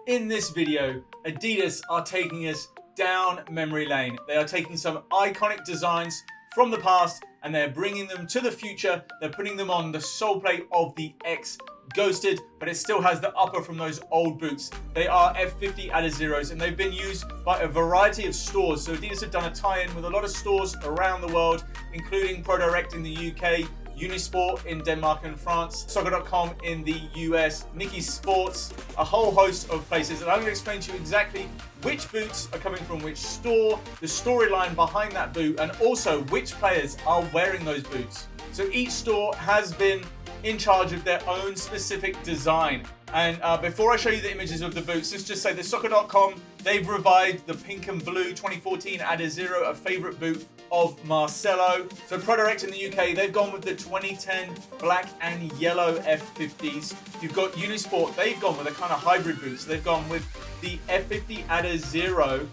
In this video, Adidas are taking us down memory lane. They are taking some iconic designs from the past and they're bringing them to the future. They're putting them on the sole plate of the X Ghosted, but it still has the upper from those old boots. They are F50 adizeros and they've been used by a variety of stores. So Adidas have done a tie-in with a lot of stores around the world, including ProDirect in the UK, Unisport in Denmark and France, soccer.com in the US, Nikis Sports, a whole host of places. And I'm going to explain to you exactly which boots are coming from which store, the storyline behind that boot, and also which players are wearing those boots. So each store has been in charge of their own specific design. And before I show you the images of the boots, let's just say that soccer.com, they've revived the pink and blue 2014 Adizero, a favorite boot of Marcelo. So ProDirect in the UK, they've gone with the 2010 black and yellow F50s. You've got Unisport, they've gone with a kind of hybrid boots. They've gone with the F50 Adizero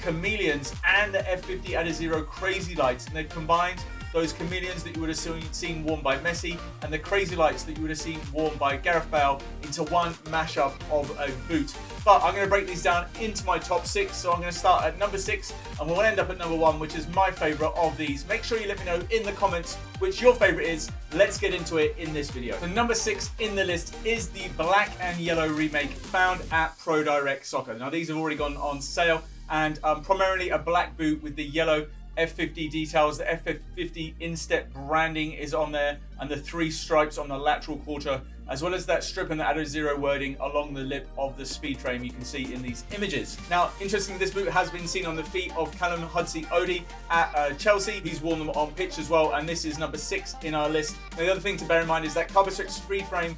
Chameleons and the F50 Adizero Crazylights, and they've combined those chameleons that you would have seen worn by Messi and the Crazylights that you would have seen worn by Gareth Bale into one mashup of a boot. But I'm going to break these down into my top 6. So I'm going to start at number 6 and we'll end up at number 1, which is my favorite of these. Make sure you let me know in the comments which your favorite is. Let's get into it in this video. So number 6 in the list is the black and yellow remake found at ProDirect Soccer. Now these have already gone on sale, and primarily a black boot with the yellow F50 details. The F50 instep branding is on there, and the 3 stripes on the lateral quarter, as well as that strip and the adizero wording along the lip of the Speedframe you can see in these images. Now, interestingly, this boot has been seen on the feet of Callum Hudson-Odoi at Chelsea. He's worn them on pitch as well, and this is number 6 in our list. Now, the other thing to bear in mind is that Carbitex Speedframe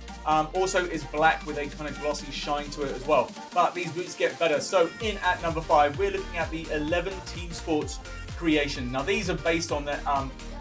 also is black with a kind of glossy shine to it as well. But these boots get better. So in at number 5, we're looking at the 11 Team Sports creation. Now these are based on the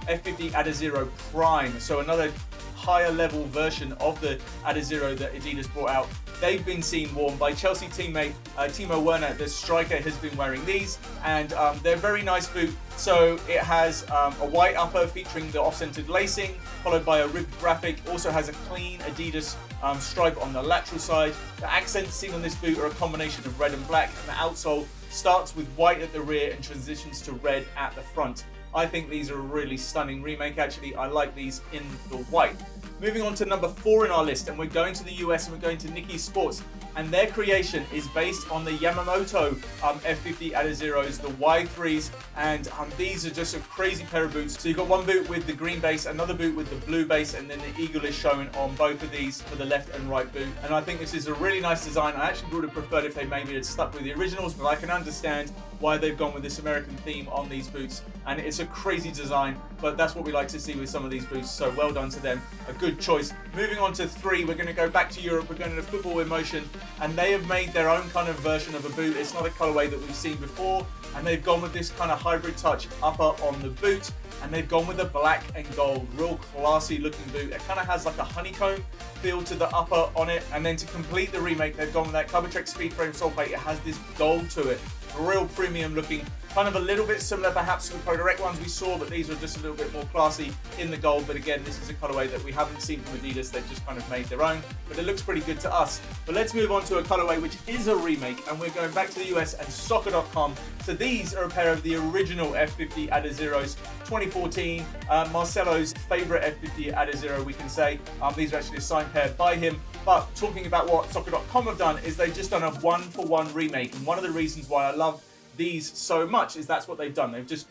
F50 Adizero Prime, so another higher level version of the Adizero that Adidas brought out. They've been seen worn by Chelsea teammate Timo Werner. The striker has been wearing these, and they're a very nice boot. So it has a white upper featuring the off-centered lacing, followed by a ribbed graphic. Also has a clean Adidas stripe on the lateral side. The accents seen on this boot are a combination of red and black, and the outsole starts with white at the rear and transitions to red at the front. I think these are a really stunning remake. Actually, I like these in the white. Moving on to number 4 in our list, and we're going to the US and we're going to Nikis Sports, and their creation is based on the Yamamoto F50 Adizeros, the Y3s, and these are just a crazy pair of boots. So you've got one boot with the green base, another boot with the blue base, and then the eagle is shown on both of these for the left and right boot. And I think this is a really nice design. I actually would have preferred if they maybe had stuck with the originals, but I can understand why they've gone with this American theme on these boots, and it's a crazy design, but that's what we like to see with some of these boots, so well done to them. A good choice. Moving on to 3, we're going to go back to Europe. We're going to Futbol Emotion, and they have made their own kind of version of a boot. It's not a colorway that we've seen before, and they've gone with this kind of hybrid touch upper on the boot, and they've gone with a black and gold, real classy looking boot. It kind of has like a honeycomb feel to the upper on it, and then to complete the remake, they've gone with that Carbitex Speedframe sole plate. It has this gold to it, real premium looking, kind of a little bit similar perhaps to the ProDirect ones we saw, but these are just a little bit more classy in the gold. But again, this is a colorway that we haven't seen from Adidas. They've just kind of made their own, but it looks pretty good to us. But let's move on to a colorway which is a remake, and we're going back to the US and soccer.com. So these are a pair of the original F50 Adizeros, 2014, Marcelo's favorite F50 Adizero, we can say. These are actually a signed pair by him. But talking about what soccer.com have done is they've just done a 1-for-1 remake, and one of the reasons why I love these so much is that's what they've done. They've just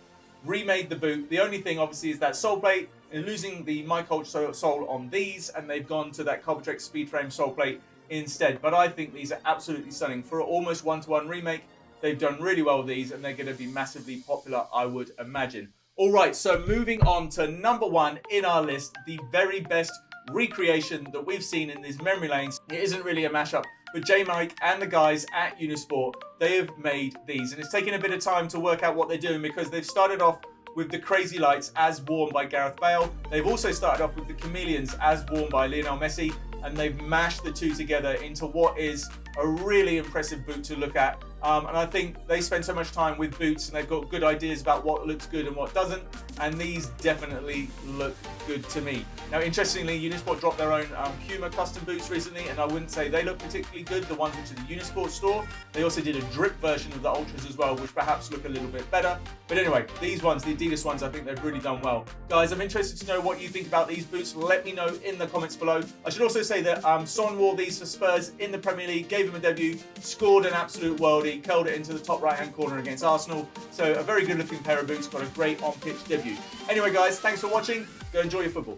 remade the boot. The only thing obviously is that sole plate, and losing the Micoach sole on these, and they've gone to that Carbitex Speedframe sole plate instead. But I think these are absolutely stunning. For an almost 1-to-1 remake, they've done really well with these, and they're going to be massively popular, I would imagine. All right, so moving on to number 1 in our list, the very best recreation that we've seen in these memory lanes. It isn't really a mashup, but J-Mike and the guys at Unisport, they have made these, and it's taken a bit of time to work out what they're doing, because they've started off with the Crazylights as worn by Gareth Bale. They've also started off with the Chameleons as worn by Lionel Messi, and they've mashed the two together into what is a really impressive boot to look at. And I think they spend so much time with boots and they've got good ideas about what looks good and what doesn't. And these definitely look good to me. Now, interestingly, Unisport dropped their own Puma custom boots recently, and I wouldn't say they look particularly good, the ones which are the Unisport store. They also did a drip version of the Ultras as well, which perhaps look a little bit better. But anyway, these ones, the Adidas ones, I think they've really done well. Guys, I'm interested to know what you think about these boots. Let me know in the comments below. I should also say that Son wore these for Spurs in the Premier League, gave him a debut, scored an absolute worldie, curled it into the top right-hand corner against Arsenal. So a very good-looking pair of boots, got a great on-pitch debut. Anyway, guys, thanks for watching. Go enjoy your football.